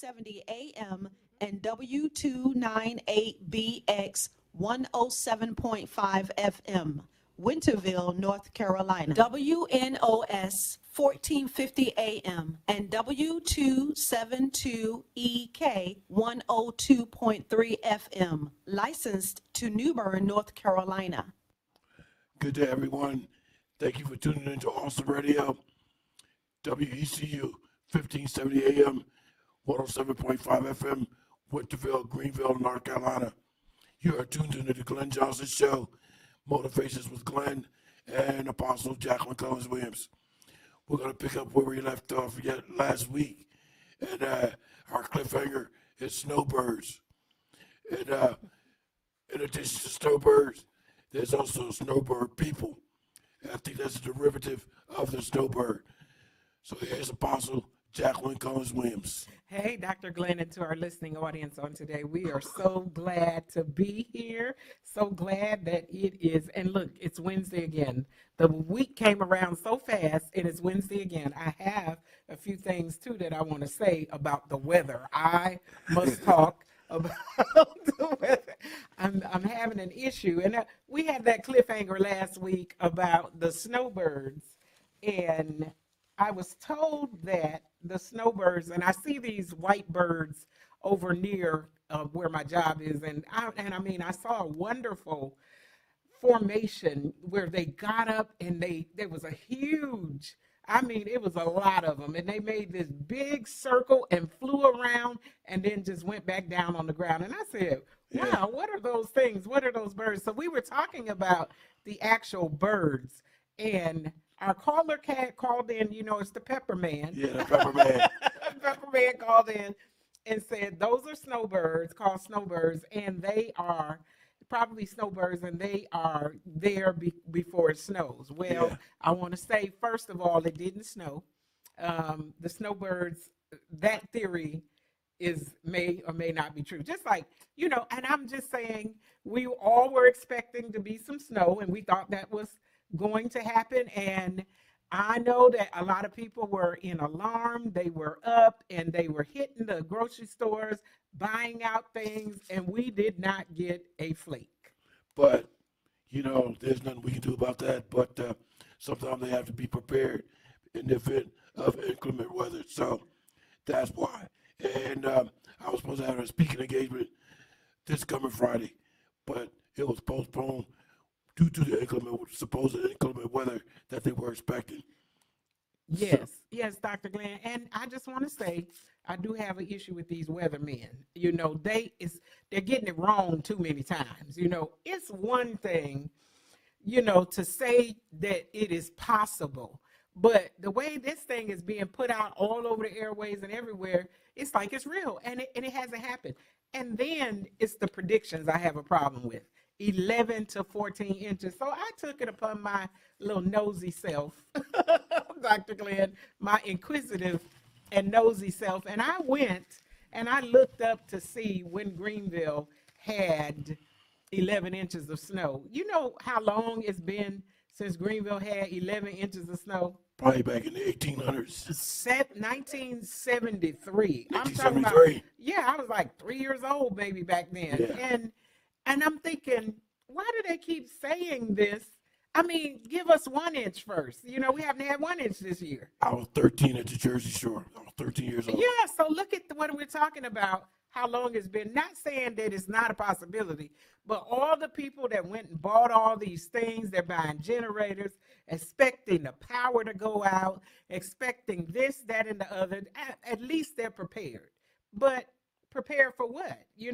1470 AM and W298BX 107.5 FM, Winterville, North Carolina. WNOS 1450 AM and W272EK 102.3 FM, licensed to New Bern, North Carolina. Good day, everyone. Thank you for tuning in to Awesome Radio, WECU 1570 AM, 107.5 FM, Winterville, Greenville, North Carolina. You are tuned into the Glenn Johnson Show, Motivations with Glenn and Apostle Jacqueline Cullins Williams. We're going to pick up where we left off last week, and our cliffhanger is snowbirds. And in addition to snowbirds, there's also snowbird people. And I think that's a derivative of the snowbird. So here's Apostle Jacqueline Cullins Williams. Hey, Dr. Glenn, and to our listening audience on today, we are so glad to be here. So glad that it is, and look, it's Wednesday again. The week came around so fast, and it's Wednesday again. I have a few things, too, that I want to say about the weather. I must talk about the weather. I'm having an issue, and we had that cliffhanger last week about the snowbirds, and I was told that the snowbirds, and I see these white birds over near where my job is, and I saw a wonderful formation where they got up and there was a huge, it was a lot of them, and they made this big circle and flew around and then just went back down on the ground. And I said, wow, what are those things? What are those birds? So we were talking about the actual birds, and our caller cat called in, it's the Pepper Man. Yeah, the Pepper Man. Pepper Man called in and said, those are snowbirds, called snowbirds, and they are probably snowbirds, and they are there before it snows. Well, yeah. I want to say, first of all, it didn't snow. The snowbirds, that theory may or may not be true. Just like, and I'm just saying, we all were expecting to be some snow, and we thought that was going to happen, and I know that a lot of people were in alarm. They were up and they were hitting the grocery stores, buying out things, and we did not get a flake. But there's nothing we can do about that, but sometimes they have to be prepared in the event of inclement weather. So that's why. And I was supposed to have a speaking engagement this coming Friday, but it was postponed due to the supposed inclement weather that they were expecting. Yes, Dr. Glenn. And I just want to say, I do have an issue with these weathermen. They're getting it wrong too many times. It's one thing, to say that it is possible, but the way this thing is being put out all over the airways and everywhere, it's like it's real, and it hasn't happened. And then it's the predictions I have a problem with. 11 to 14 inches. So I took it upon my little nosy self, Dr. Glenn, my inquisitive and nosy self, and I went and I looked up to see when Greenville had 11 inches of snow. You know how long it's been since Greenville had 11 inches of snow? Probably back in the 1800s. 1973. 1973. I'm talking about, I was like 3 years old maybe back then. Yeah. And I'm thinking, why do they keep saying this? Give us 1 inch first. We haven't had 1 inch this year. I was 13 at the Jersey Shore. I was 13 years old. Yeah, so look at what we're talking about, how long it's been. Not saying that it's not a possibility, but all the people that went and bought all these things, they're buying generators, expecting the power to go out, expecting this, that, and the other. At least they're prepared. But prepared for what? You're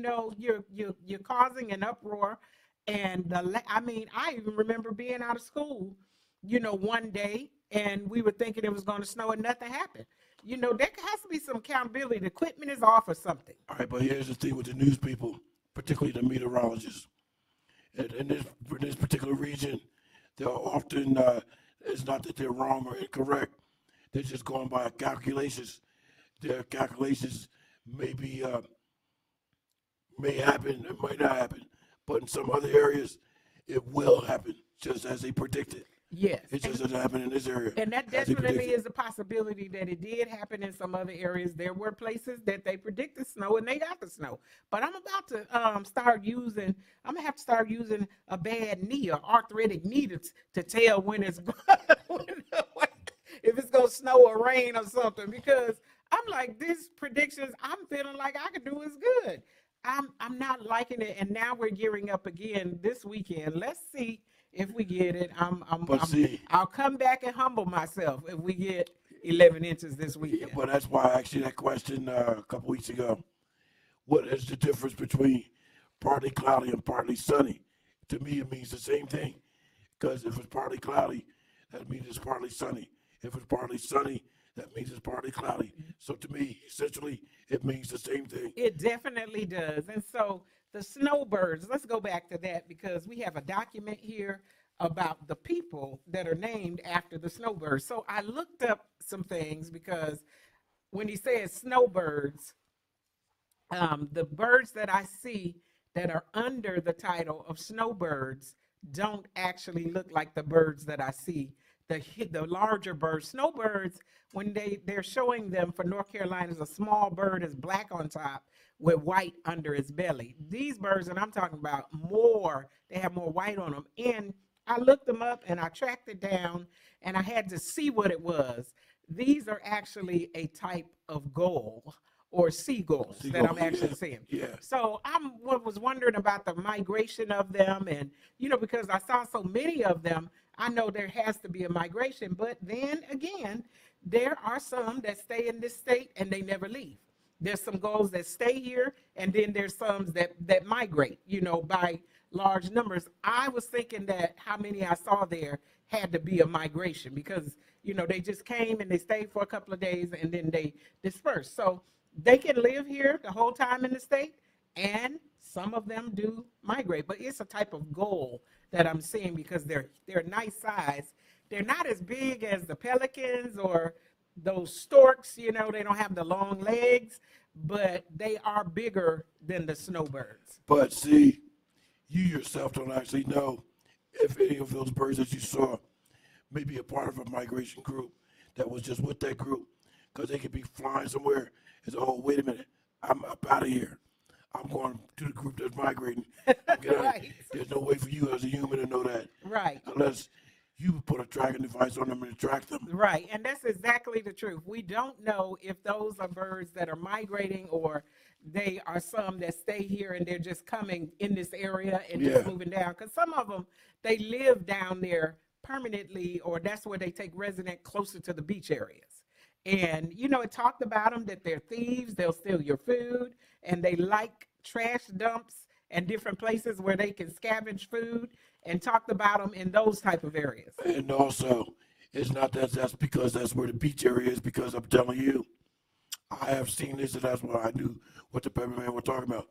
causing an uproar, and I even remember being out of school, one day, and we were thinking it was going to snow, and nothing happened. There has to be some accountability. The equipment is off or something. All right, but here's the thing with the news people, particularly the meteorologists. In this particular region, they're often it's not that they're wrong or incorrect. They're just going by calculations. Their calculations may happen, it might not happen, but in some other areas, it will happen, just as they predicted. Yes. It just doesn't happen in this area. And that as he definitely predicted. is a possibility that it did happen in some other areas. There were places that they predicted snow and they got the snow. But I'm about to I'm gonna have to start using a bad knee or arthritic knee to tell when it's if it's gonna snow or rain or something, because I'm like, these predictions I'm feeling like I could do is good. I'm not liking it, and now we're gearing up again this weekend. Let's see if we get it. But see, I'll come back and humble myself if we get 11 inches this yeah, weekend. but that's why I asked you that question a couple weeks ago. What is the difference between partly cloudy and partly sunny? To me, it means the same thing. Because if it's partly cloudy, that means it's partly sunny. If it's partly sunny, that means it's partly cloudy. So to me, essentially, it means the same thing. It definitely does. And so the snowbirds, let's go back to that because we have a document here about the people that are named after the snowbirds. So I looked up some things because when he says snowbirds, the birds that I see that are under the title of snowbirds don't actually look like the birds that I see. The larger birds, snowbirds, when they're showing them for North Carolina, is a small bird is black on top with white under its belly. These birds that I'm talking about, they have more white on them. And I looked them up and I tracked it down and I had to see what it was. These are actually a type of gull or seagulls that I'm actually seeing. Yeah. So I was wondering about the migration of them, and because I saw so many of them, I know there has to be a migration. But then again, there are some that stay in this state and they never leave. There's some gulls that stay here, and then there's some that migrate, by large numbers. I was thinking that how many I saw there had to be a migration because, they just came and they stayed for a couple of days and then they dispersed. So they can live here the whole time in the state, and some of them do migrate. But it's a type of gull that I'm seeing because they're nice size. They're not as big as the pelicans or those storks, they don't have the long legs, but they are bigger than the snowbirds. But see, you yourself don't actually know if any of those birds that you saw may be a part of a migration group that was just with that group, because they could be flying somewhere and say, oh, wait a minute, I'm up out of here. I'm going to the group that's migrating. Right. There's no way for you as a human to know that. Right. Unless you put a tracking device on them and track them. Right, and that's exactly the truth. We don't know if those are birds that are migrating or they are some that stay here and they're just coming in this area and just moving down. Because some of them, they live down there permanently, or that's where they take resident closer to the beach areas. And, it talked about them that they're thieves, they'll steal your food, and they like trash dumps and different places where they can scavenge food, and talked about them in those type of areas. And also, it's not that that's because that's where the beach area is, because I'm telling you, I have seen this, and that's why I knew what the Pepperman were talking about.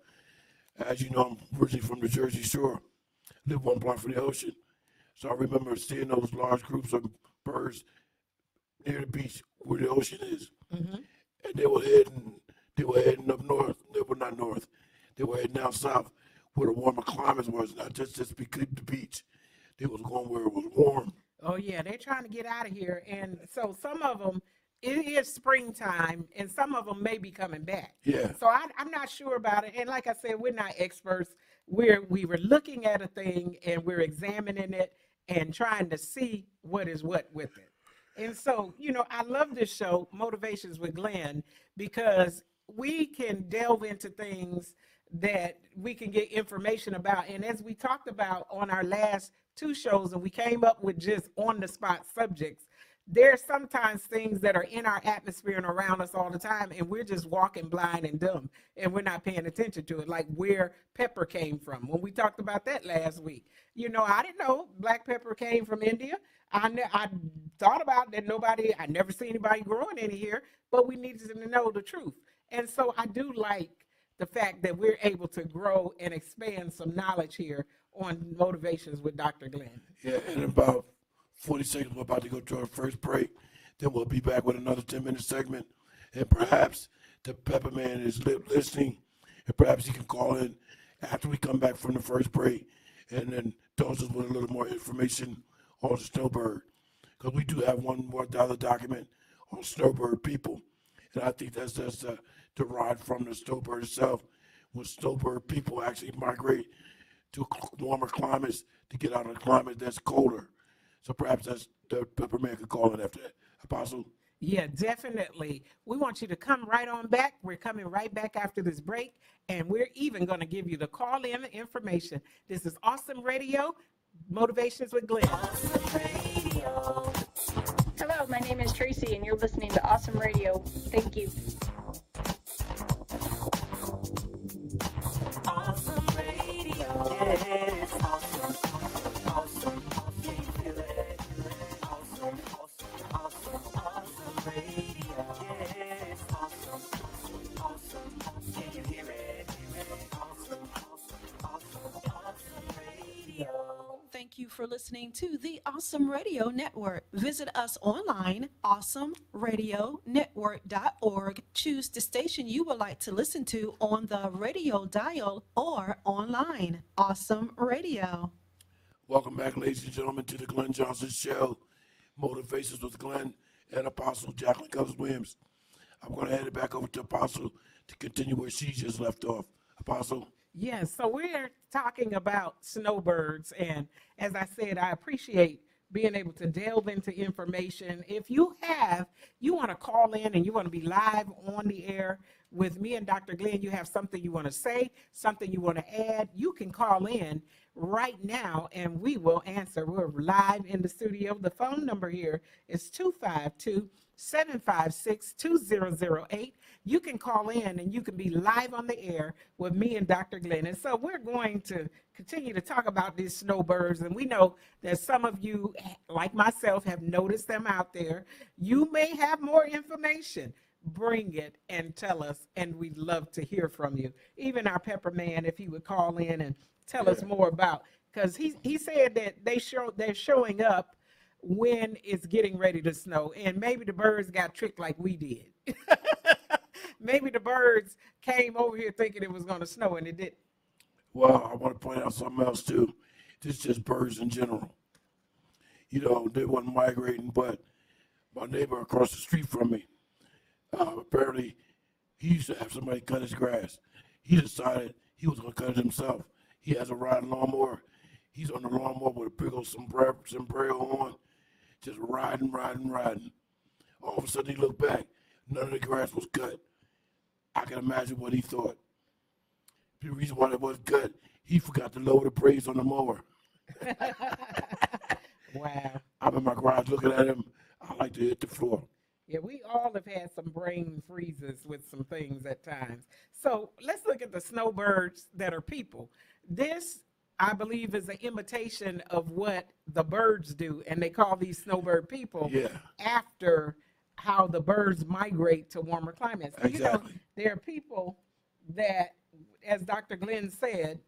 As you know, I'm originally from the Jersey Shore, live one block from the ocean. So I remember seeing those large groups of birds near the beach where the ocean is. Mm-hmm. And they were heading up north. They were not north. They were heading down south where the warmer climate was, not just because the beach. They was going where it was warm. Oh, yeah, they're trying to get out of here. And so some of them, it is springtime, and some of them may be coming back. Yeah. So I'm not sure about it. And like I said, we're not experts. We were looking at a thing, and we're examining it and trying to see what is what with it. And so, I love this show, Motivations with Glenn, because we can delve into things that we can get information about. And as we talked about on our last two shows, and we came up with just on-the-spot subjects, there's sometimes things that are in our atmosphere and around us all the time, and we're just walking blind and dumb, and we're not paying attention to it, like where pepper came from. When we talked about that last week, I didn't know black pepper came from India. I thought about that I never see anybody growing any here, but we needed to know the truth. And so I do like the fact that we're able to grow and expand some knowledge here on Motivations with Dr. Glenn. Yeah, in about 40 seconds, we're about to go to our first break. Then we'll be back with another 10-minute segment. And perhaps the Pepperman is listening, and perhaps he can call in after we come back from the first break and then dose us with a little more information on the snowbird, because we do have one more dollar document on snowbird people, and I think that's just derived from the snowbird itself. When snowbird people actually migrate to warmer climates to get out of the climate that's colder. So perhaps that's the peppermint could call it after that. Apostle? Yeah, definitely. We want you to come right on back. We're coming right back after this break, and we're even going to give you the call in information. This is Awesome Radio, Motivations with Glenn. Awesome Radio. Hello, my name is Tracy, and you're listening to Awesome Radio. Thank you. Awesome Radio. Yes, awesome, awesome, can you feel it? Awesome, awesome radio. Yes, awesome, can you hear it? Awesome radio. Thank you for listening to the Awesome Radio Network. Visit us online, awesomeradionetwork.org. Choose the station you would like to listen to on the radio dial or online. Awesome Radio. Welcome back, ladies and gentlemen, to the Glenn Johnson Show, Motivations with Glenn and Apostle Jacqueline Cullins Williams. I'm going to hand it back over to Apostle to continue where she just left off. Apostle? Yes, so we're talking about snowbirds, and as I said, I appreciate being able to delve into information. If you want to call in and you want to be live on the air with me and Dr. Glenn, you have something you want to say, something you want to add, you can call in right now and we will answer. We're live in the studio. The phone number here is 252-756-2008. You can call in and you can be live on the air with me and Dr. Glenn. And so we're going to continue to talk about these snowbirds. And we know that some of you, like myself, have noticed them out there. You may have more information. Bring it and tell us, and we'd love to hear from you. Even our pepper man, if he would call in and tell us more about, because he said that they're showing up when it's getting ready to snow, and maybe the birds got tricked like we did. Maybe the birds came over here thinking it was going to snow and it didn't. Well, I want to point out something else too. This is just birds in general. You know, they weren't migrating, but my neighbor across the street from me, apparently he used to have somebody cut his grass. He decided he was going to cut it himself. He has a riding lawnmower. He's on the lawnmower with a big old sombrero on, just riding. All of a sudden he looked back. None of the grass was cut. I can imagine what he thought. The reason why it wasn't cut, he forgot to lower the brakes on the mower. Wow. I'm in my garage looking at him. I like to hit the floor. Yeah, we all have had some brain freezes with some things at times. So let's look at the snowbirds that are people. This, I believe, is an imitation of what the birds do, and they call these snowbird people after how the birds migrate to warmer climates. Exactly. You know, there are people that, as Dr. Glenn said,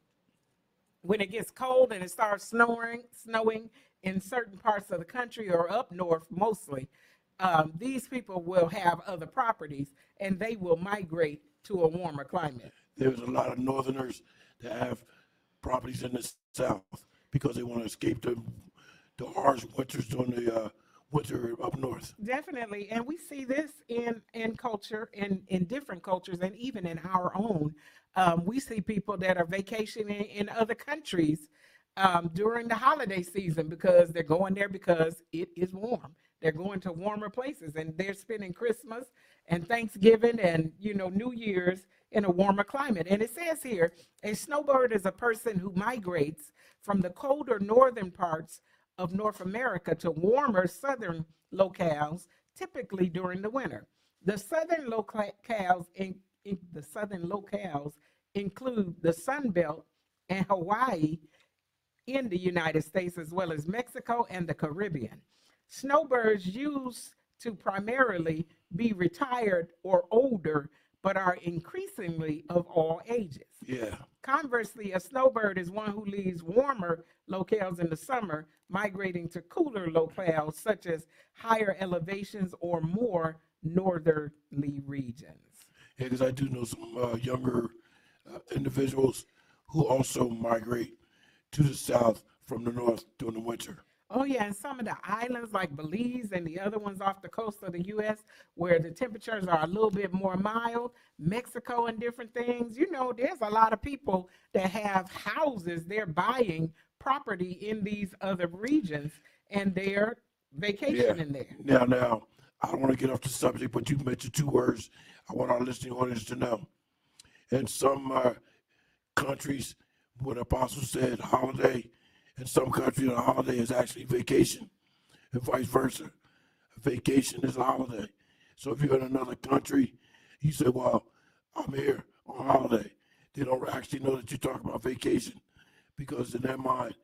when it gets cold and it starts snowing in certain parts of the country or up north mostly, these people will have other properties and they will migrate to a warmer climate. There's a lot of northerners that have properties in the south because they want to escape the harsh winters during the winter up north. Definitely, and we see this in culture, in different cultures, and even in our own. We see people that are vacationing in other countries during the holiday season because they're going there because it is warm. They're going to warmer places, and they're spending Christmas and Thanksgiving and, New Year's in a warmer climate. And it says here, a snowbird is a person who migrates from the colder northern parts of North America to warmer southern locales, typically during the winter. The southern locales include the Sun Belt and Hawaii in the United States, as well as Mexico and the Caribbean. Snowbirds used to primarily be retired or older, but are increasingly of all ages. Yeah. Conversely, a snowbird is one who leaves warmer locales in the summer, migrating to cooler locales such as higher elevations or more northerly regions. Yeah, because I do know some younger individuals who also migrate to the south from the north during the winter. Oh yeah, and some of the islands like Belize and the other ones off the coast of the U.S. where the temperatures are a little bit more mild, Mexico and different things. There's a lot of people that have houses. They're buying property in these other regions and they're Yeah. vacationing there. Now, I don't want to get off the subject, but you mentioned two words I want our listening audience to know. In some countries, what Apostle said, holiday, in some countries, a holiday is actually vacation, and vice versa. A vacation is a holiday. So if you're in another country, you say, well, I'm here on holiday. They don't actually know that you're talking about vacation because in their mind,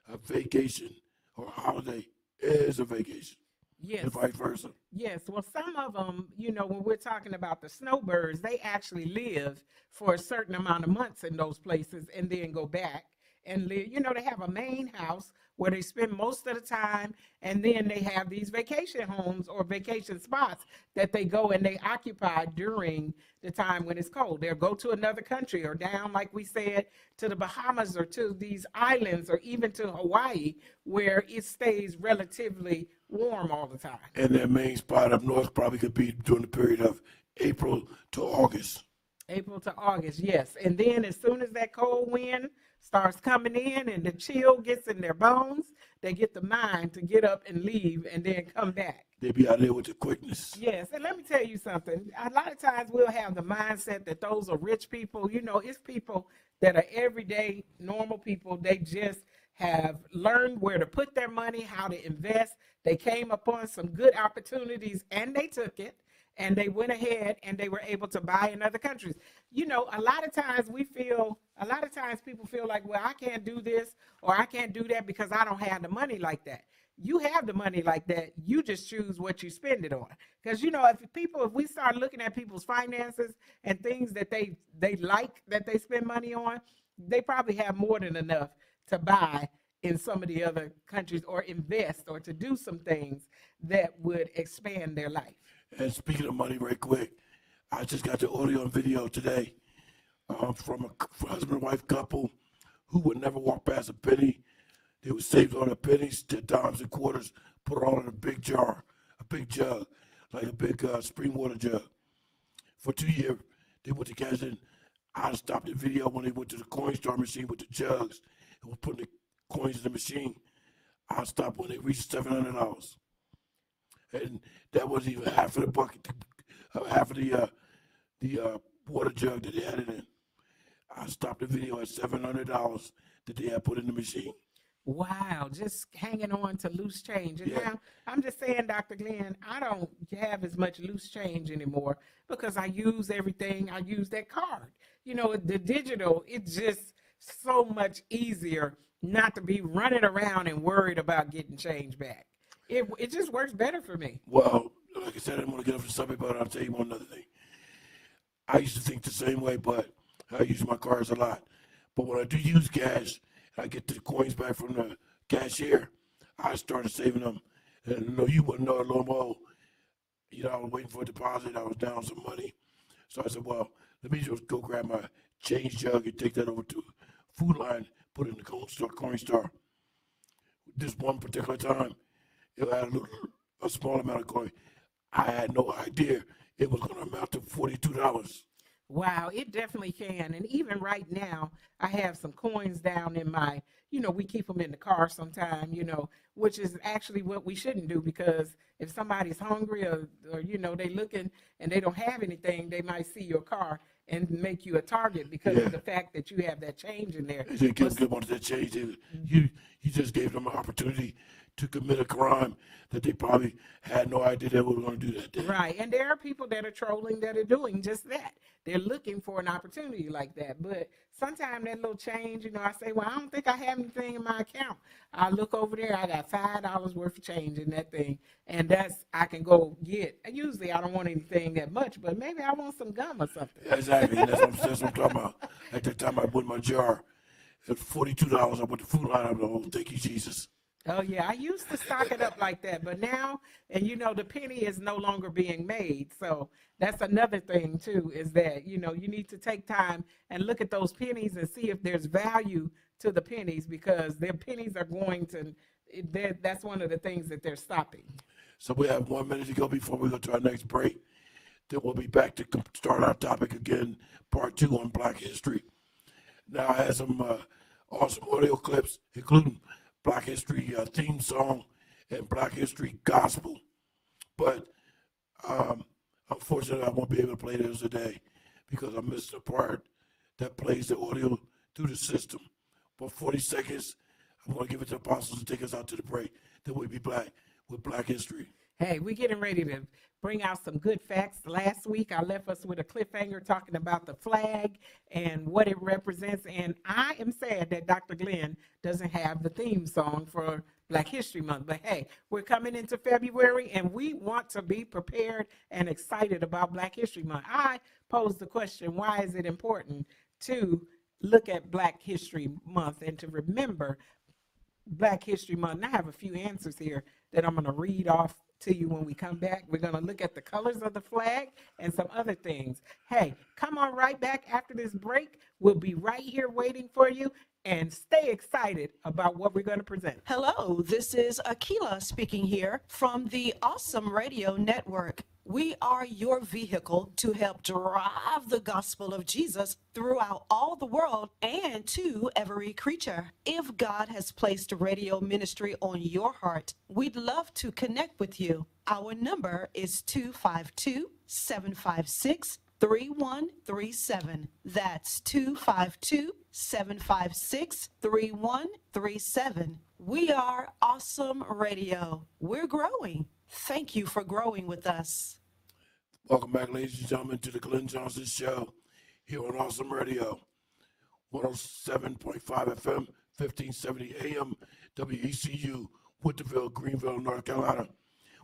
a vacation or a holiday is a vacation, Yes. and vice versa. Yes, well, some of them, when we're talking about the snowbirds, they actually live for a certain amount of months in those places and then go back and live. They have a main house where they spend most of the time, and then they have these vacation homes or vacation spots that they go and they occupy during the time when it's cold. They'll go to another country or down, like we said, to the Bahamas or to these islands or even to Hawaii where it stays relatively warm all the time. And their main spot up north probably could be during the period of April to August. April to August, yes. And then as soon as that cold wind starts coming in and the chill gets in their bones, they get the mind to get up and leave and then come back. They be out there with the quickness. Yes, and let me tell you something. A lot of times we'll have the mindset that those are rich people. It's people that are everyday, normal people. They just have learned where to put their money, how to invest. They came upon some good opportunities and they took it. And they went ahead and they were able to buy in other countries. A lot of times people feel like, well, I can't do this or I can't do that because I don't have the money like that. You have the money like that. You just choose what you spend it on. Because, if we start looking at people's finances and things that they like that they spend money on, they probably have more than enough to buy in some of the other countries or invest or to do some things that would expand their life. And speaking of money, right quick, I just got the audio and video today from a husband and wife couple who would never walk past a penny. They would save all their pennies to dimes and quarters, put it all in a big jar, a big jug, like a big spring water jug. For 2 years, they went to cash in. I stopped the video when they went to the coin store machine with the jugs and was putting the coins in the machine. I stopped when they reached $700. And that wasn't even half of the bucket, half of the water jug that they had it in. I stopped the video at $700 that they had put in the machine. Wow, just hanging on to loose change. And Yeah. now I'm just saying, Dr. Glenn, I don't have as much loose change anymore because I use everything. I use that card. The digital, it's just so much easier not to be running around and worried about getting change back. It just works better for me. Well, like I said, I didn't want to get off the subject, but I'll tell you one other thing. I used to think the same way, but I use my cards a lot. But when I do use cash, I get the coins back from the cashier, I started saving them. And you wouldn't know it, lo and behold, I was waiting for a deposit. I was down some money. So I said, well, let me just go grab my change jug and take that over to Food Line, put it in the coin store. This one particular time, it had a small amount of coin. I had no idea it was going to amount to $42. Wow, it definitely can. And even right now, I have some coins down in my, we keep them in the car sometime, which is actually what we shouldn't do because if somebody's hungry or they looking and they don't have anything, they might see your car and make you a target because of the fact that you have that change in there. They didn't want that change. You just gave them an opportunity to commit a crime that they probably had no idea they were going to do that day. Right, and there are people that are trolling that are doing just that. They're looking for an opportunity like that. But sometimes that little change, I say, well, I don't think I have anything in my account. I look over there, I got $5 worth of change in that thing, and I can go get. Usually I don't want anything that much, but maybe I want some gum or something. Exactly, that's what I'm talking about. At that time, I put my jar at $42. I put the Food Line. I'm like, oh, thank you, Jesus. Oh, yeah, I used to stock it up like that, but now, and the penny is no longer being made. So that's another thing, too, is that, you need to take time and look at those pennies and see if there's value to the pennies because their pennies are going to, that's one of the things that they're stopping. So we have 1 minute to go before we go to our next break. Then we'll be back to start our topic again, part 2 on Black history. Now I have some awesome audio clips, including Black history theme song and Black history gospel. But unfortunately, I won't be able to play those today because I missed the part that plays the audio through the system. For 40 seconds, I'm going to give it to Apostles to take us out to the break. Then we'll be back with Black history. Hey, we're getting ready to bring out some good facts. Last week, I left us with a cliffhanger talking about the flag and what it represents. And I am sad that Dr. Glenn doesn't have the theme song for Black History Month. But hey, we're coming into February, and we want to be prepared and excited about Black History Month. I posed the question, why is it important to look at Black History Month and to remember Black History Month? And I have a few answers here that I'm going to read off to you when we come back. We're going to look at the colors of the flag and some other things. Hey, come on right back after this break. We'll be right here waiting for you, and stay excited about what we're going to present. Hello, this is Akila speaking here from the Awesome Radio Network. We are your vehicle to help drive the gospel of Jesus throughout all the world and to every creature. If God has placed radio ministry on your heart, we'd love to connect with you. Our number is 252-756-3137. That's 252-756-3137. We are Awesome Radio. We're growing. Thank you for growing with us. Welcome back, ladies and gentlemen, to the Glenn Johnson Show here on Awesome Radio, 107.5 FM, 1570 AM, WECU, Woodville, Greenville, North Carolina.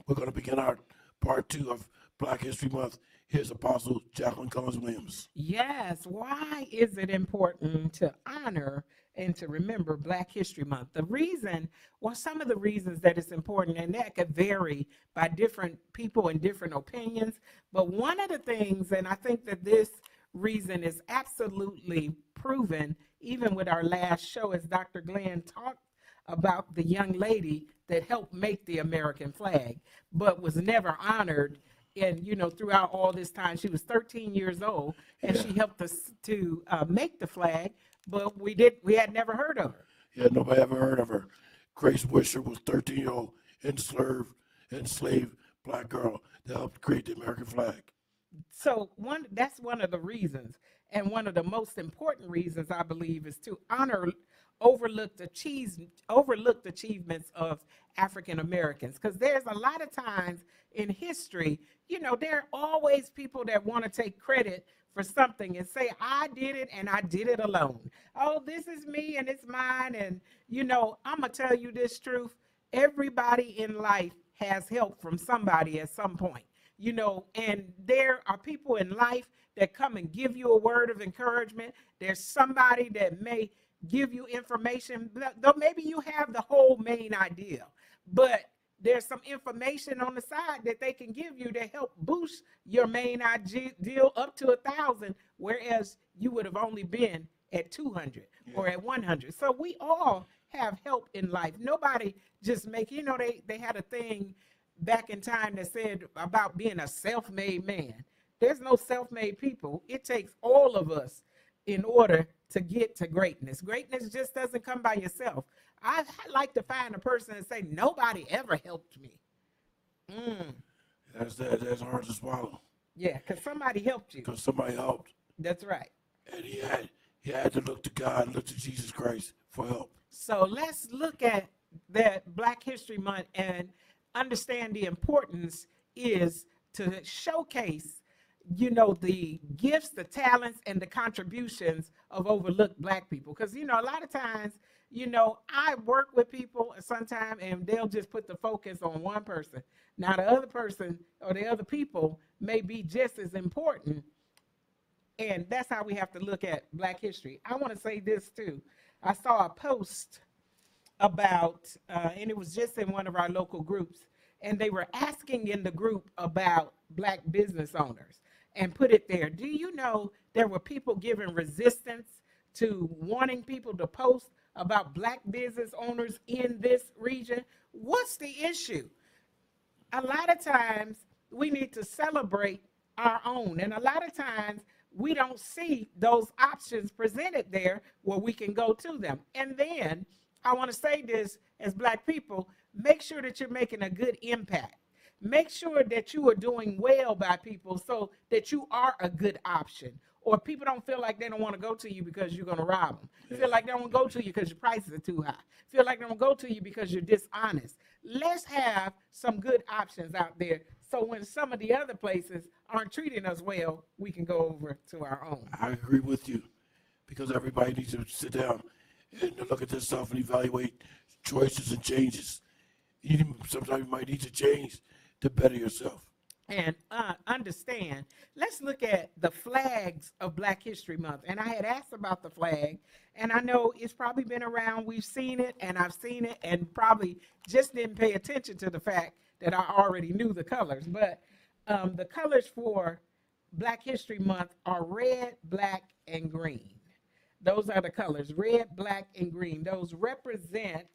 We're going to begin our part 2 of Black History Month. Here's Apostle Jacquline Cullins Williams. Yes, why is it important to honor and to remember Black History Month? The reason, well, some of the reasons that it's important, and that could vary by different people and different opinions, but one of the things, and I think that this reason is absolutely proven, even with our last show, as Dr. Glenn talked about the young lady that helped make the American flag, but was never honored. And, you know, throughout all this time, she was 13 years old, and she helped us to make the flag, but we had never heard of her. Yeah, nobody ever heard of her. Grace Wisher was 13-year-old enslaved black girl that helped create the American flag. So that's one of the reasons, and one of the most important reasons, I believe, is to honor overlooked achievements of African Americans. Because there's a lot of times in history, you know, there are always people that want to take credit for something and say, I did it and I did it alone. Oh, this is me and it's mine. And, you know, I'm going to tell you this truth. Everybody in life has help from somebody at some point, you know, and there are people in life that come and give you a word of encouragement. There's somebody that may give you information, though maybe you have the whole main idea, but there's some information on the side that they can give you to help boost your main ideal up to 1,000, whereas you would have only been at 200 or at 100. So we all have help in life. Nobody just you know, they had a thing back in time that said about being a self-made man. There's no self-made people. It takes all of us in order to get to greatness. Greatness just doesn't come by yourself. I like to find a person and say, nobody ever helped me. That's hard to swallow. Yeah, because somebody helped you. Because somebody helped. That's right. And he had to look to God, look to Jesus Christ for help. So let's look at that Black History Month and understand the importance is to showcase, you know, the gifts, the talents, and the contributions of overlooked Black people. Because, you know, a lot of times, you know, I work with people sometimes and they'll just put the focus on one person. Now, the other person or the other people may be just as important. And that's how we have to look at Black history. I want to say this too. I saw a post about, and it was just in one of our local groups, and they were asking in the group about Black business owners and put it there. Do you know there were people giving resistance to wanting people to post about black business owners in this region. What's the issue? A lot of times we need to celebrate our own. And a lot of times we don't see those options presented there where we can go to them. And then I want to say this as black people, make sure that you're making a good impact. Make sure that you are doing well by people so that you are a good option. Or people don't feel like they don't want to go to you because you're going to rob them. Feel like they don't want to go to you because your prices are too high. Feel like they don't go to you because you're dishonest. Let's have some good options out there so when some of the other places aren't treating us well, we can go over to our own. I agree with you because everybody needs to sit down and look at themselves and evaluate choices and changes. Sometimes you might need to change to better yourself. And understand, let's look at the flags of Black History Month. And I had asked about the flag, and I know it's probably been around. We've seen it, and I've seen it, and probably just didn't pay attention to the fact that I already knew the colors. But the colors for Black History Month are red, black, and green. Those are the colors, red, black, and green. Those represent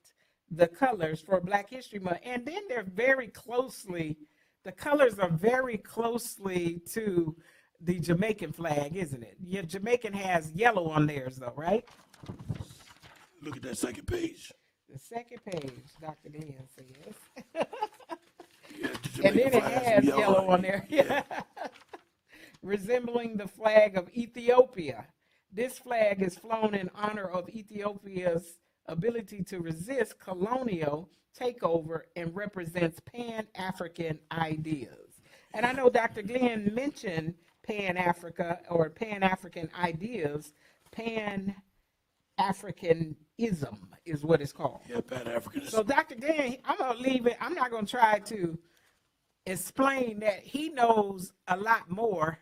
the colors for Black History Month. And then they're very closely, the colors are very closely to the Jamaican flag, isn't it? Your Jamaican has yellow on theirs though, right? Look at that second page. The second page, Dr. Glenn says. Yeah, And then it flag has some yellow on there. Yeah. Resembling the flag of Ethiopia. This flag is flown in honor of Ethiopia's ability to resist colonial takeover and represents Pan-African ideas. And I know Dr. Glenn mentioned Pan-Africa or Pan-African ideas. Pan-Africanism is what it's called. Yeah, Pan-Africanism. So Dr. Glenn, I'm going to leave it. I'm not going to try to explain that he knows a lot more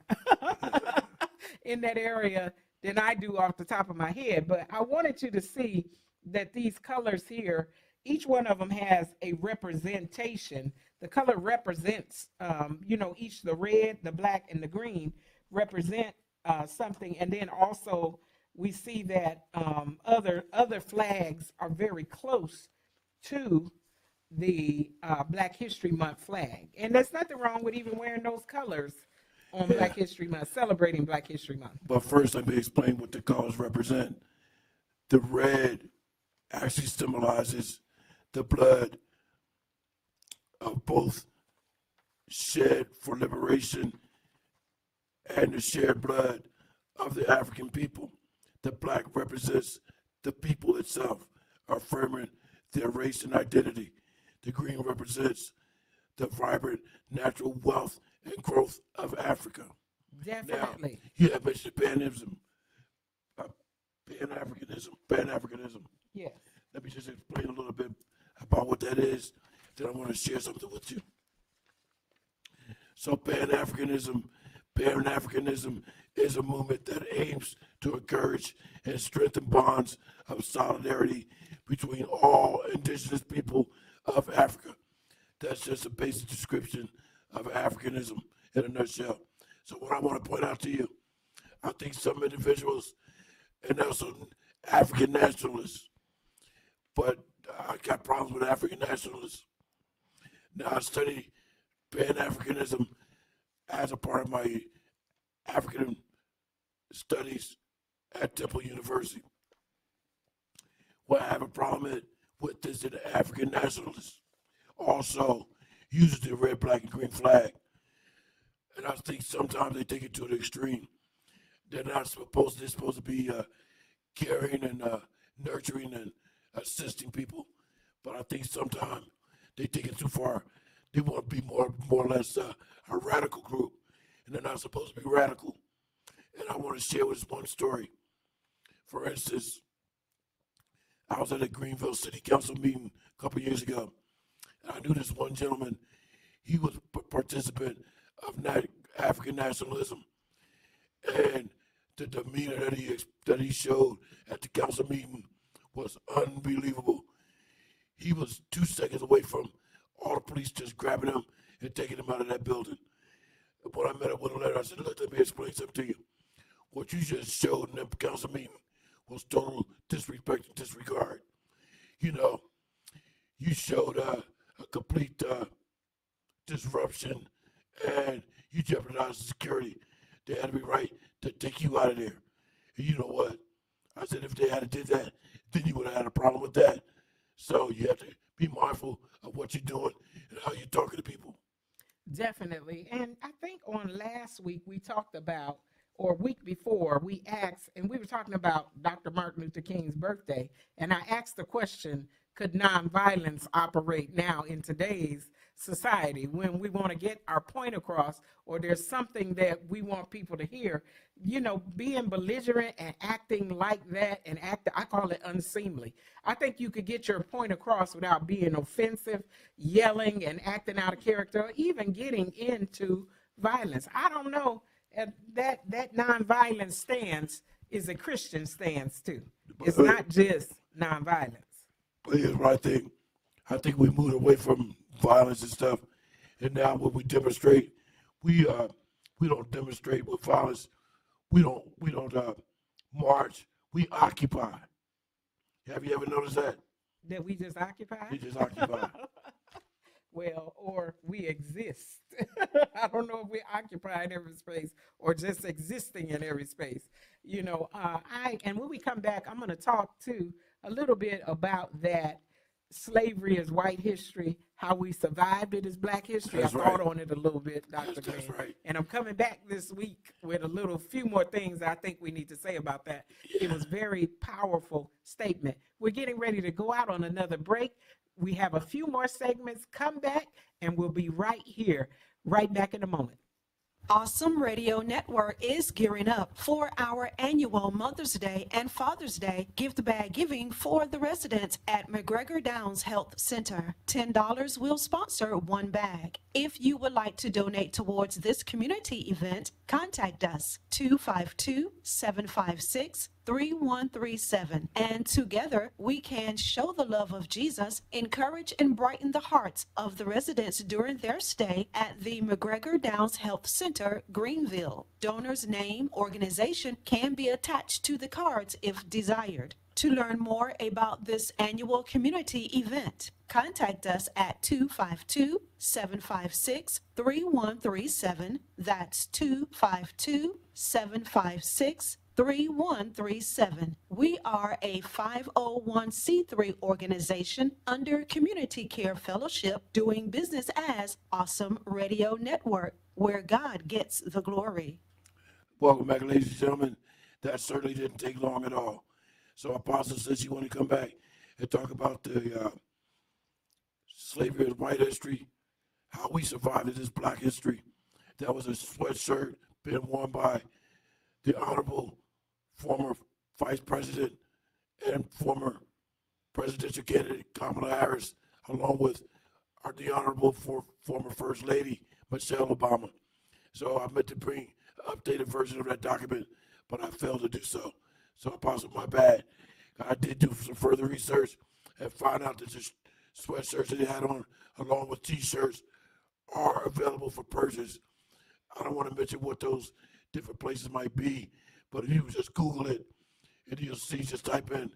in that area than I do off the top of my head. But I wanted you to see that these colors here, each one of them has a representation. The color represents, each, the red, the black, and the green represent something. And then also we see that other flags are very close to the Black History Month flag. And there's nothing wrong with even wearing those colors on Black History Month, celebrating Black History Month. But first, let me explain what the colors represent. The red actually symbolizes the blood of both shed for liberation and the shared blood of the African people. The black represents the people itself, affirming their race and identity. The green represents the vibrant natural wealth and growth of Africa. Definitely. Now, you have mentioned Pan-Africanism. Yes. Let me just explain a little bit about what that is. Then I want to share something with you. So Pan-Africanism is a movement that aims to encourage and strengthen bonds of solidarity between all indigenous people of Africa. That's just a basic description of Africanism in a nutshell. So what I want to point out to you, I think some individuals and also African nationalists, but I got problems with African nationalists. Now I study Pan-Africanism as a part of my African studies at Temple University. What I have a problem with this is the African nationalists also uses the red, black, and green flag. And I think sometimes they take it to the extreme. They're supposed to be caring and nurturing and assisting people. But I think sometimes they take it too far. They want to be more or less a radical group. And they're not supposed to be radical. And I want to share this one story. For instance, I was at a Greenville City Council meeting a couple years ago. And I knew this one gentleman. He was a participant of African nationalism. And the demeanor that he showed at the council meeting was unbelievable. He was 2 seconds away from all the police just grabbing him and taking him out of that building. And when I met up with him later, I said, look, let me explain something to you. What you just showed in that council meeting was total disrespect and disregard. You know, you showed a complete disruption, and you jeopardized the security. They had every right to take you out of there. And you know what? I said if they had did that, then you would have had a problem with that. So you have to be mindful of what you're doing and how you're talking to people. Definitely. And I think on last week we talked about, or week before, we asked, and we were talking about Dr. Martin Luther King's birthday. And I asked the question, could nonviolence operate now in today's society when we want to get our point across, or there's something that we want people to hear? You know, being belligerent and acting like that and I call it unseemly. I think you could get your point across without being offensive, yelling and acting out of character, or even getting into violence. I don't know. That nonviolence stance is a Christian stance too. It's not just nonviolence. But here's what I think. I think we moved away from violence and stuff, and now when we demonstrate, we don't demonstrate with violence. We don't march. We occupy. Have you ever noticed that? That we just occupy? We just occupy. Well, or we exist. I don't know if we occupy in every space or just existing in every space. You know, and when we come back, I'm going to talk too a little bit about that. Slavery is white history. How we survived it is black history. That's I right. thought on it a little bit, Dr. That's Green. right. And I'm coming back this week with a few more things I think we need to say about that. It was very powerful statement. We're getting ready to go out on another break. We have a few more segments. Come back, and we'll be right here, right back in a moment. Awesome Radio Network is gearing up for our annual Mother's Day and Father's Day gift bag giving for the residents at McGregor Downs Health Center. $10 will sponsor one bag. If you would like to donate towards this community event, contact us 252-756-3137. And together we can show the love of Jesus, encourage and brighten the hearts of the residents during their stay at the McGregor Downs Health Center, Greenville. Donor's name, organization can be attached to the cards if desired. To learn more about this annual community event, contact us at 252-756-3137. That's 252-756-3137. We are a 501c3 organization under Community Care Fellowship doing business as Awesome Radio Network, where God gets the glory. Welcome back, ladies and gentlemen. That certainly didn't take long at all. So Apostle says you want to come back and talk about the slavery as white history, how we survived it as black history. That was a sweatshirt being worn by the Honorable former Vice President and former presidential candidate Kamala Harris, along with the Honorable former First Lady Michelle Obama. So I meant to bring an updated version of that document, but I failed to do so. So Apostle, my bad. I did do some further research and found out that the sweatshirts that they had on, along with T-shirts, are available for purchase. I don't want to mention what those different places might be, but if you just Google it, and you'll see, just type in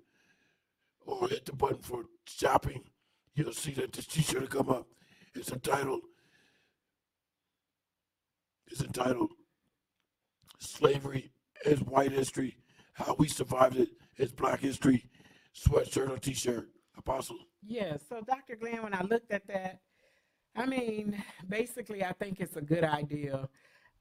or hit the button for shopping, you'll see that this T-shirt will come up. It's entitled Slavery is White History, How We Survived It is Black History, sweatshirt or T-shirt. Apostle. Yeah, so Dr. Glenn, when I looked at that, I mean, basically, I think it's a good idea,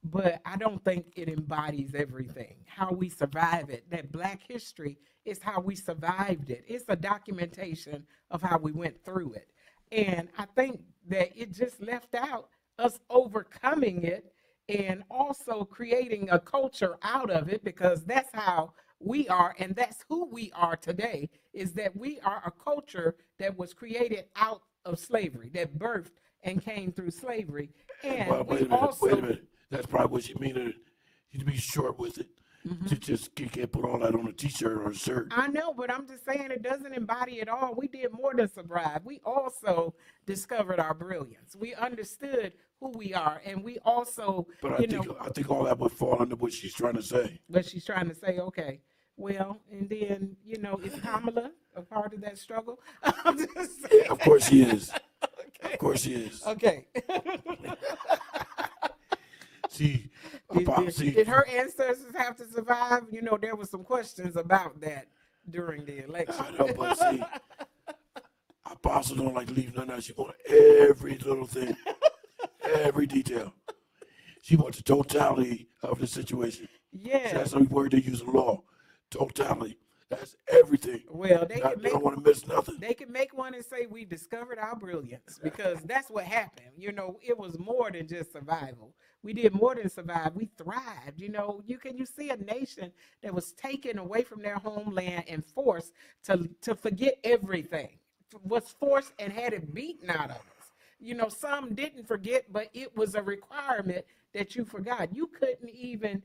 but I don't think it embodies everything. How we survive it, that black history is how we survived it. It's a documentation of how we went through it. And I think that it just left out us overcoming it and also creating a culture out of it, because that's how we are, and that's who we are today, is that we are a culture that was created out of slavery, that birthed and came through slavery. And Well, wait a also, minute. That's probably what you mean. You be short with it. To just you can't put all that on a T-shirt or a shirt. I know, but I'm just saying it doesn't embody it all. We did more than survive. We also discovered our brilliance. We understood who we are, and we also, But I think all that would fall under what she's trying to say. what she's trying to say, okay. Well, and then, is Kamala a part of that struggle? I'm just Yeah, saying. of course she is. Okay. Of course she is. Okay. See, see, Did her ancestors have to survive? There was some questions about that during the election. I know, but see, Apostle don't like to leave nothing out. She wants every little thing, every detail. She wants the totality of the situation. Yeah. So that's the word they use in law. Totality. That's everything. Well, they They don't want to miss nothing. They can make one and say we discovered our brilliance, because that's what happened. It was more than just survival. We did more than survive. We thrived. You see a nation that was taken away from their homeland and forced to forget everything. Was forced and had it beaten out of us. Some didn't forget, but it was a requirement that you forgot. You couldn't even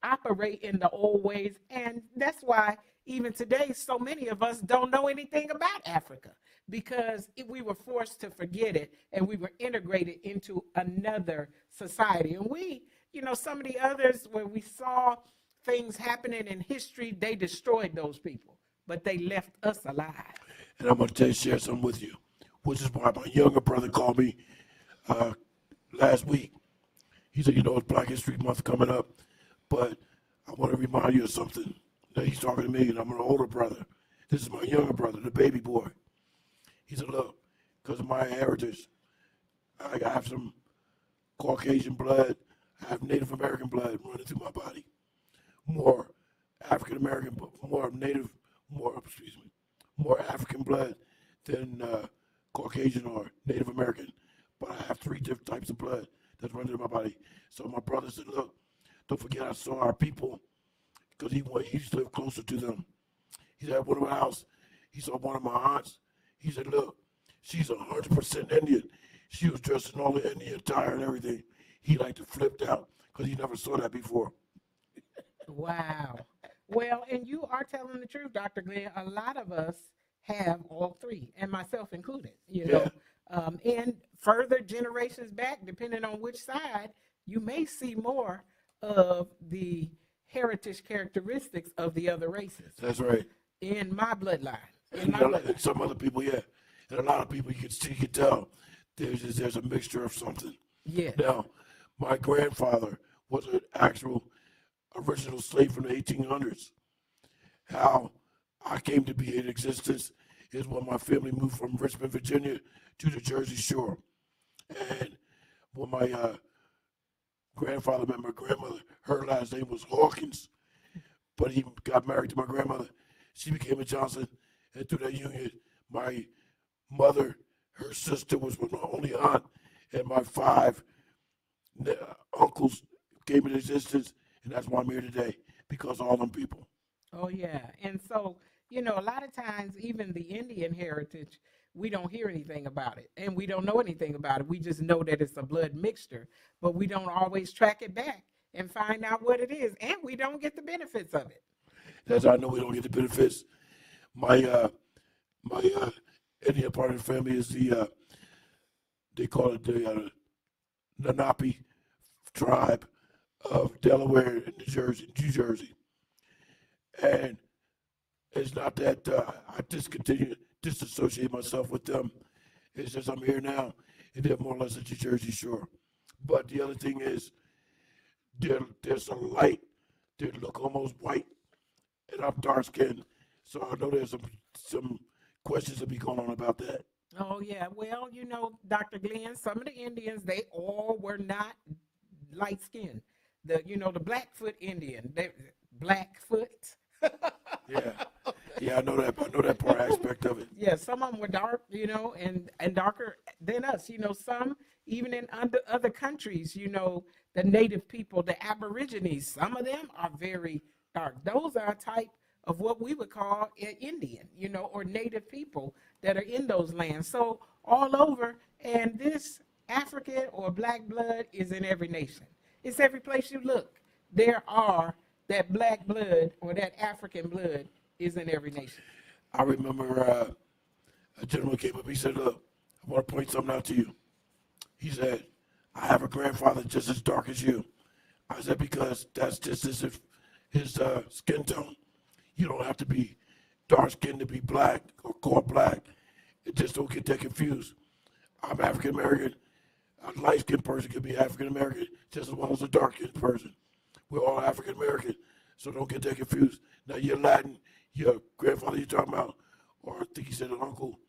operate in the old ways, and that's why even today so many of us don't know anything about Africa, because we were forced to forget it, and we were integrated into another society. And some of the others where we saw things happening in history, they destroyed those people, but they left us alive. And I'm going to share something with you, which is why my younger brother called me last week. He said, it's Black History Month coming up, but I want to remind you of something. Now he's talking to me, and I'm an older brother. This is my younger brother, the baby boy. He said, look, because of my heritage, I have some Caucasian blood, I have Native American blood running through my body. More African American, more African blood than Caucasian or Native American. But I have 3 different types of blood that's running through my body. So my brother said, look, don't forget I saw our people, because he used to live closer to them. He said, I went to my house. He saw one of my aunts. He said, look, she's 100% Indian. She was dressed in all the Indian attire and everything. He like to flipped out because he never saw that before. Wow. Well, and you are telling the truth, Dr. Glenn. A lot of us have all 3, and myself included, and further generations back, depending on which side, you may see more of the heritage characteristics of the other races. That's right. In my bloodline. And some other people, yeah. And a lot of people, you can tell there's a mixture of something. Yeah. Now, my grandfather was an actual original slave from the 1800s. How I came to be in existence is when my family moved from Richmond, Virginia to the Jersey Shore. And when my grandfather met my grandmother, her last name was Hawkins, but he got married to my grandmother. She became a Johnson, and through that union, my mother, her sister was my only aunt, and my 5 uncles came into existence, and that's why I'm here today, because of all them people. Oh, yeah. And so, a lot of times, even the Indian heritage, we don't hear anything about it, and we don't know anything about it. We just know that it's a blood mixture, but we don't always track it back and find out what it is, and we don't get the benefits of it. That's how I know we don't get the benefits. My Indian part of the family is they call it the Lenape tribe of Delaware and New Jersey. And it's not that I disassociate myself with them. It's just I'm here now, and they're more or less at the Jersey Shore. But the other thing is, there's a light. They look almost white, and I'm dark skinned. So I know there's some questions to be going on about that. Oh, yeah. Well, Dr. Glenn, some of the Indians, they all were not light skinned. The Blackfoot Indian, Blackfoot. Yeah, I know that. I know that part aspect of it. Yeah, some of them were dark, and darker than us. Some even in other countries, the native people, the Aborigines, some of them are very dark. Those are a type of what we would call an Indian, or native people that are in those lands. So all over, and this African or black blood is in every nation. It's every place you look. That black blood or that African blood is in every nation. I remember a gentleman came up. He said, look, I want to point something out to you. He said, I have a grandfather just as dark as you. I said, because that's just his skin tone. You don't have to be dark skinned to be black or called black. Just don't get that confused. I'm African American. A light skinned person can be African American just as well as a dark skinned person. We're all African American, so don't get that confused. Now you're Latin, your grandfather you're talking about, or I think he said an uncle,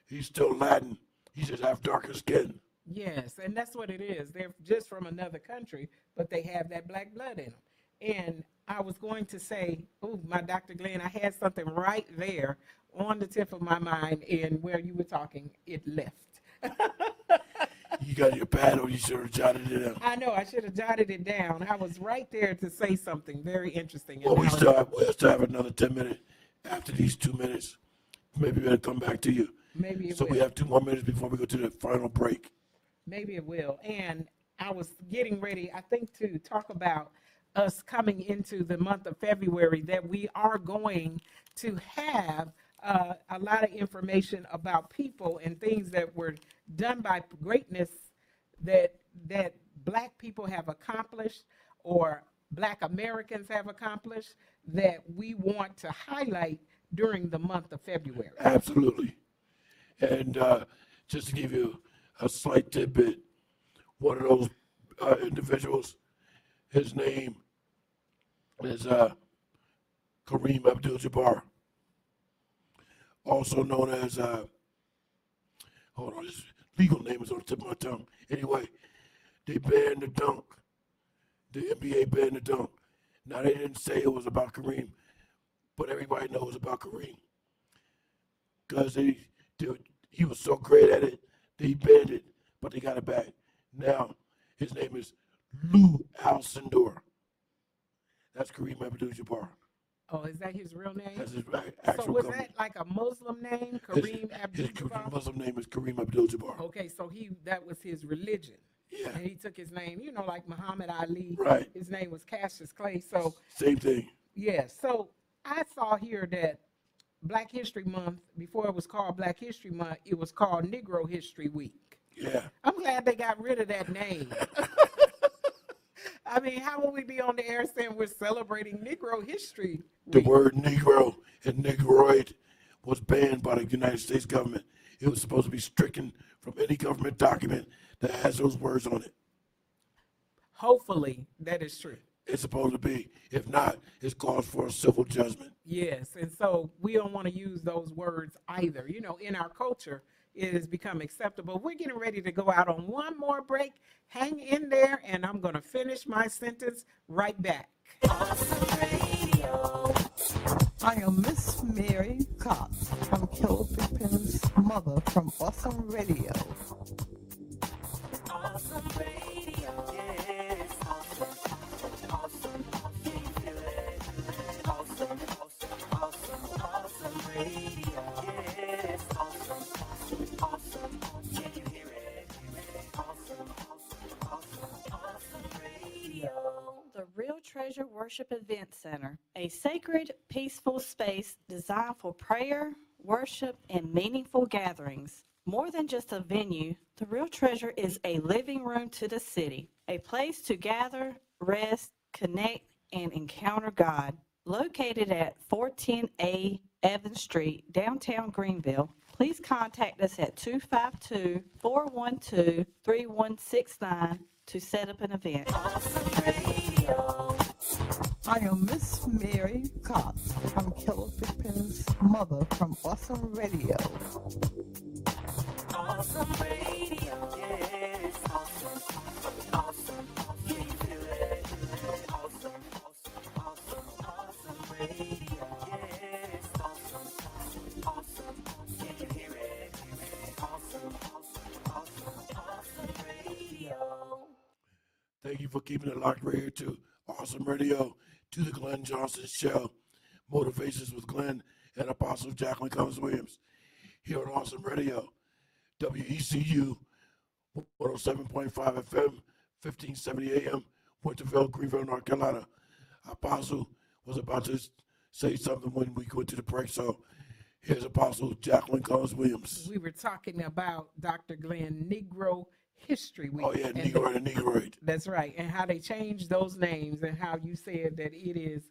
he's still Latin. He just have darker skin. Yes, and that's what it is. They're just from another country, but they have that black blood in them. And I was going to say, oh, my Dr. Glenn, I had something right there on the tip of my mind, and where you were talking, it left. You got your pad or you should have jotted it down. I know, I should have jotted it down. I was right there to say something very interesting. Well, we'll still have another 10 minutes after these 2 minutes. Maybe we'll come back to you. Maybe it So will. we have 2 more minutes before we go to the final break. Maybe it will. And I was getting ready, I think, to talk about us coming into the month of February, that we are going to have a lot of information about people and things that were done by greatness that Black people have accomplished, or Black Americans have accomplished, that we want to highlight during the month of February. Absolutely. And just to give you a slight tidbit, one of those individuals, his name is Kareem Abdul-Jabbar, also known as, hold on, his legal name is on the tip of my tongue. Anyway, they banned the dunk. The NBA banned the dunk. Now, they didn't say it was about Kareem, but everybody knows about Kareem. Because he was so great at it, they banned it, but they got it back. Now, his name is Lou Alcindor. That's Kareem Abdul-Jabbar. Oh, is that his real name? That's his So actual was company. that like a Muslim name, His Kareem Abdul-Jabbar? Muslim name is Kareem Abdul-Jabbar. Okay, so that was his religion. Yeah, And he took his name, like Muhammad Ali. right. His name was Cassius Clay. So, Same thing. yeah. So I saw here that Black History Month, before it was called Black History Month, it was called Negro History Week. Yeah. I'm glad they got rid of that name. I mean, how will we be on the air saying we're celebrating Negro History The Week? word Negro and Negroid was banned by the United States government. It was supposed to be stricken from any government document that has those words on it. Hopefully, that is true. It's supposed to be. If not, it's cause for a civil judgment. Yes, and so we don't want to use those words either. In our culture, it has become acceptable. We're getting ready to go out on one more break. Hang in there, and I'm going to finish my sentence right back. I am Miss Mary Cox from Keller Pippin's mother from Awesome Radio. Awesome radio. Yes, awesome. Awesome. Can you feel it? Awesome. Awesome radio. Yes, awesome. Awesome. Can you hear it? Awesome radio. The Real Treasure Worship Event Center, a sacred, peaceful space designed for prayer, worship, and meaningful gatherings. More than just a venue, the Real Treasure is a living room to the city, a place to gather, rest, connect, and encounter God. Located at 410A Evans Street, downtown Greenville, please contact us at 252-412-3169 to set up an event. I am Miss Mary Cox from Keller Pippin's mother from Awesome Radio. Awesome radio. Yes, awesome. Can you feel it? Awesome radio. Yes, awesome. Can you hear it? Awesome radio. Thank you for keeping it locked right here to Awesome Radio, to the Glenn Johnson Show, Motivations with Glenn and Apostle Jacqueline Cullins Williams, here on Awesome Radio, WECU 107.5 FM, 1570 AM, Winterville, Greenville, North Carolina. Apostle was about to say something when we went to the break, so here's Apostle Jacqueline Cullins Williams. We were talking about, Dr. Glenn, Negro History Week. Oh yeah, and Negroid and Negroid. That's right, and how they changed those names, and how you said that it is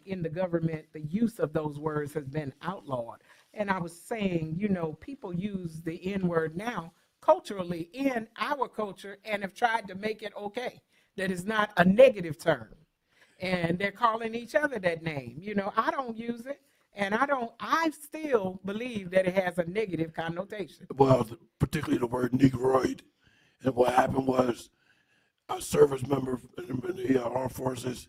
in the government, the use of those words has been outlawed. And I was saying, people use the N word now culturally in our culture and have tried to make it okay, that is not a negative term. And they're calling each other that name. I don't use it. And I still believe that it has a negative connotation. Well, particularly the word Negroid. And what happened was a service member in the armed forces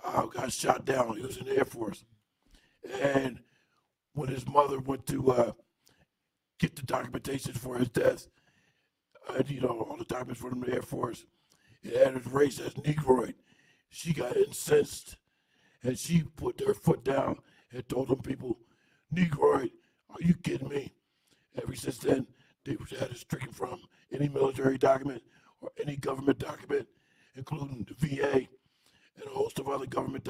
got shot down. He was in the Air Force. And when his mother went to get the documentation for his death, and all the documents from the Air Force, it had his race as Negroid. She got incensed, and she put her foot down and told them people, Negroid, are you kidding me? Ever since then, they had it stricken from any military document or any government document, including the VA and a host of other government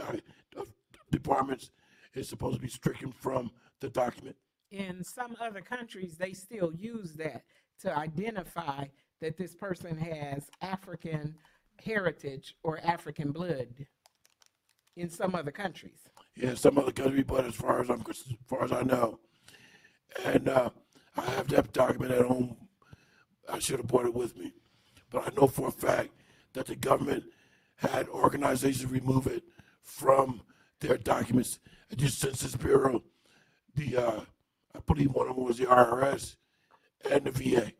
departments. It's supposed to be stricken from the document. In some other countries, they still use that to identify that this person has African heritage or African blood in some other countries. Yeah, some other country, but as far as I know, and I have that document at home. I should have brought it with me, but I know for a fact that the government had organizations remove it from their documents. And the Census Bureau, I believe one of them was the IRS and the VA.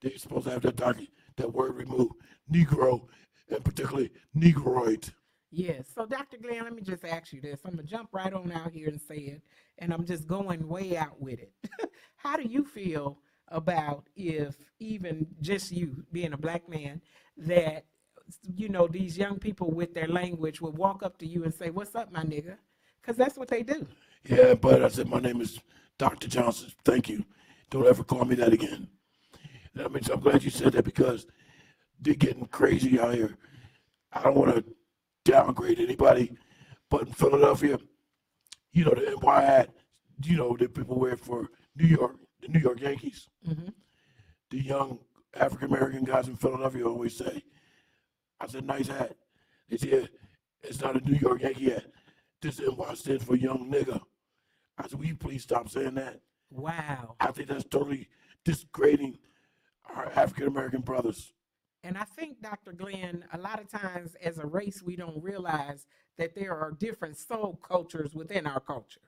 They're supposed to have that word removed, Negro, and particularly Negroid. Yes. So, Dr. Glenn, let me just ask you this. I'm going to jump right on out here and say it, and I'm just going way out with it. How do you feel about if even just you, being a black man, that, these young people with their language would walk up to you and say, what's up, my nigga? Because that's what they do. Yeah, but I said, my name is Dr. Johnson. Thank you. Don't ever call me that again. And I'm glad you said that because they're getting crazy out here. I don't want to downgrade anybody, but in Philadelphia, the NY hat, that people wear for New York, the New York Yankees. Mm-hmm. The young African-American guys in Philadelphia always say, I said, nice hat. They say, yeah, it's not a New York Yankee hat. This NY stands for young nigga. I said, will you please stop saying that? Wow. I think that's totally disgrading our African-American brothers. And I think, Dr. Glenn, a lot of times as a race, we don't realize that there are different subcultures within our culture.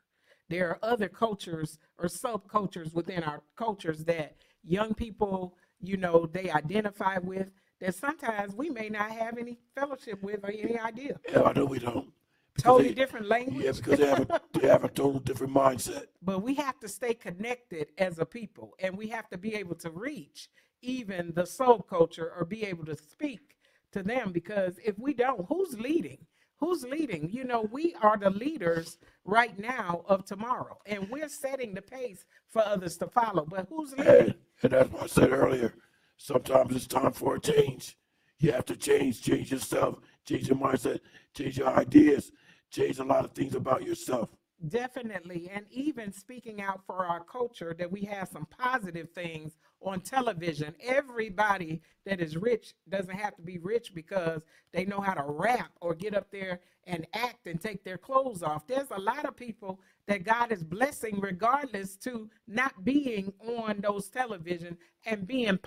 There are other cultures or subcultures within our cultures that young people, they identify with, that sometimes we may not have any fellowship with or any idea. Yeah, I know we don't. Totally different language. Yeah, because they have a total different mindset. But we have to stay connected as a people, and we have to be able to reach even the subculture or be able to speak to them, because if we don't, who's leading? Who's leading? We are the leaders right now of tomorrow, and we're setting the pace for others to follow. But who's leading? And that's what I said earlier. Sometimes it's time for a change. You have to change yourself, change your mindset, change your ideas, change a lot of things about yourself. Definitely. And even speaking out for our culture, that we have some positive things on television. Everybody that is rich doesn't have to be rich because they know how to rap or get up there and act and take their clothes off. There's a lot of people that God is blessing regardless to not being on those television and being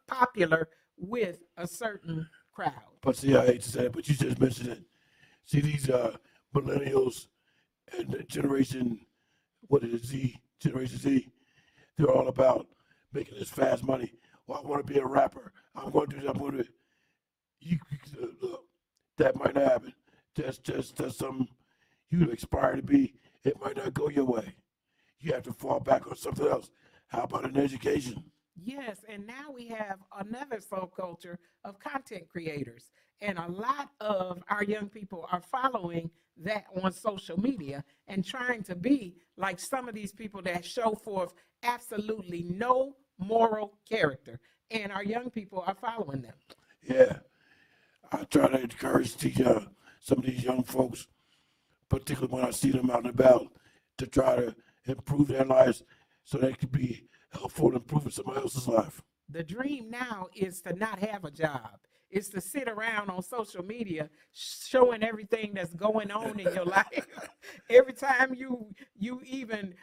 popular with a certain crowd. But see, I hate to say it, but you just mentioned it. See, these millennials and the generation Z, they're all about making this fast money. Well, I want to be a rapper. I'm going to do that. I'm going to. Look, that might not happen. That's something you aspire to be. It might not go your way. You have to fall back on something else. How about an education? Yes, and now we have another subculture of content creators. And a lot of our young people are following that on social media and trying to be like some of these people that show forth absolutely no moral character. And our young people are following them. Yeah. I try to encourage some of these young folks, particularly when I see them out and about, to try to improve their lives so they can be helpful in improving somebody else's life. The dream now is to not have a job. is to sit around on social media showing everything that's going on in your life. Every time you even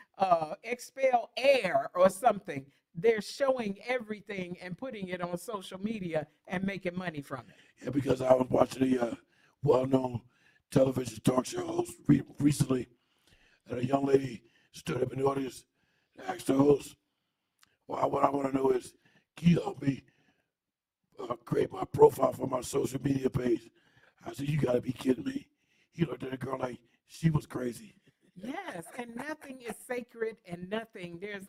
expel air or something, they're showing everything and putting it on social media and making money from it. Yeah, because I was watching a well-known television talk show host recently, and a young lady stood up in the audience and asked the host, "Well, what I want to know is, can you help me create my profile for my social media page?" I said, "You got to be kidding me." He looked at the girl like she was crazy. Yes, and nothing is sacred and nothing. There's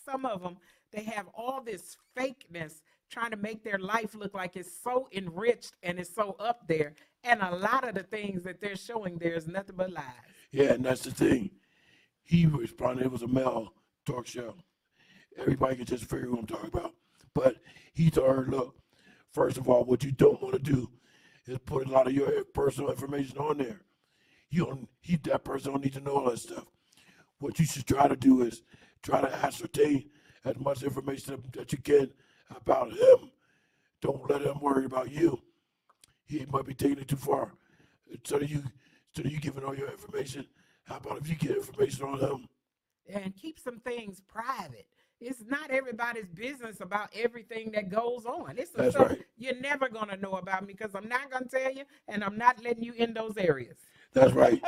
some of them, they have all this fakeness trying to make their life look like it's so enriched and it's so up there. And a lot of the things that they're showing there is nothing but lies. Yeah, and that's the thing. He responded, it was a male talk show. Everybody can just figure who I'm talking about. But he told her, look, first of all, what you don't want to do is put a lot of your personal information on there. That person don't need to know all that stuff. What you should try to do is try to ascertain as much information that you can about him. Don't let him worry about you. He might be taking it too far. Instead of you giving all your information, how about if you get information on him? And keep some things private. It's not everybody's business about everything that goes on. It's some That's stuff right. you're never going to know about me because I'm not going to tell you and I'm not letting you in those areas. That's right.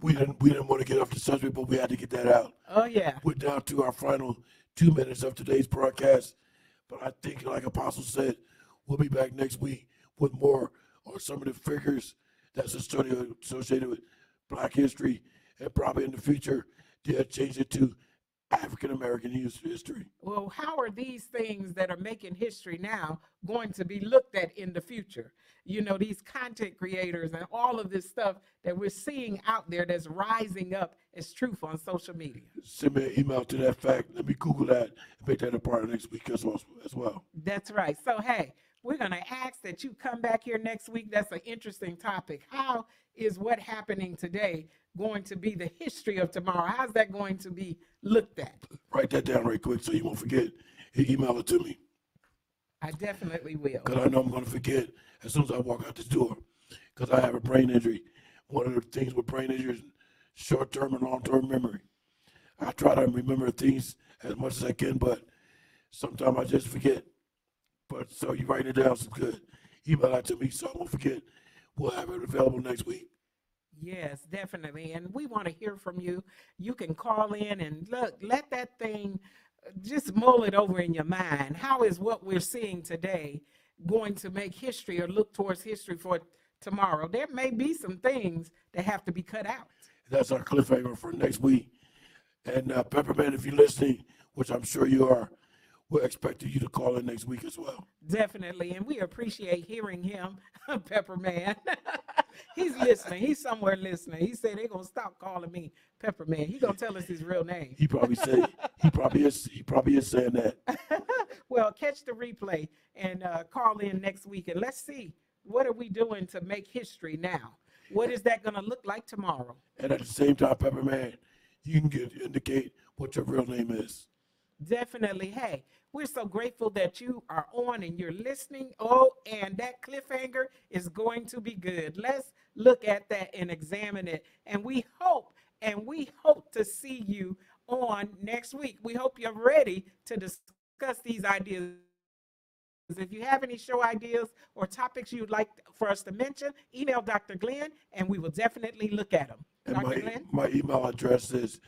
We didn't want to get off the subject, but we had to get that out. Oh, yeah. We're down to our final 2 minutes of today's broadcast. But I think, like Apostle said, we'll be back next week with more on some of the figures that's associated with Black history, and probably in the future, they'll change it to African American history. Well, how are these things that are making history now going to be looked at in the future? You know, these content creators and all of this stuff that we're seeing out there that's rising up as truth on social media. Send me an email to that fact. Let me Google that and make that a part of next week as well. That's right. So, hey, we're going to ask that you come back here next week. That's an interesting topic. How is what happening today going to be the history of tomorrow? How's that going to be looked at? Write that down right quick so you won't forget. Email it to me. I definitely will. Because I know I'm going to forget as soon as I walk out this door. Because I have a brain injury. One of the things with brain injury is short-term and long-term memory. I try to remember things as much as I can, but sometimes I just forget. But so you write it down, so good. Email that to me so I won't forget. We'll have it available next week. Yes, definitely. And we want to hear from you. You can call in and let that thing just mull it over in your mind. How is what we're seeing today going to make history or look towards history for tomorrow? There may be some things that have to be cut out. That's our cliffhanger for next week. And Pepperman, if you're listening, which I'm sure you are, we're expecting you to call in next week as well. Definitely. And we appreciate hearing him, Pepperman. He's listening. He's somewhere listening. He said they're going to stop calling me Pepperman. He's going to tell us his real name. He probably is saying that. Well, catch the replay and call in next week. And let's see, what are we doing to make history now? What is that going to look like tomorrow? And at the same time, Pepperman, you can indicate what your real name is. Definitely. Hey, we're so grateful that you are on and you're listening. Oh, and that cliffhanger is going to be good. Let's look at that and examine it. And we hope to see you on next week. We hope you're ready to discuss these ideas. If you have any show ideas or topics you'd like for us to mention, email Dr. Glenn and we will definitely look at them. And Dr. Glenn? my email address is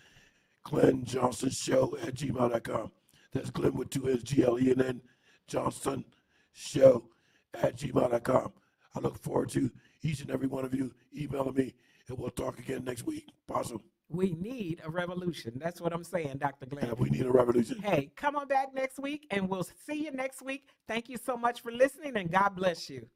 GlennJohnsonShow@gmail.com. That's Glenn with 2 N's, GLENN, Johnson Show @gmail.com. I look forward to each and every one of you emailing me, and we'll talk again next week. Awesome. We need a revolution. That's what I'm saying, Dr. Glenn. Yeah, we need a revolution. Hey, come on back next week and we'll see you next week. Thank you so much for listening and God bless you.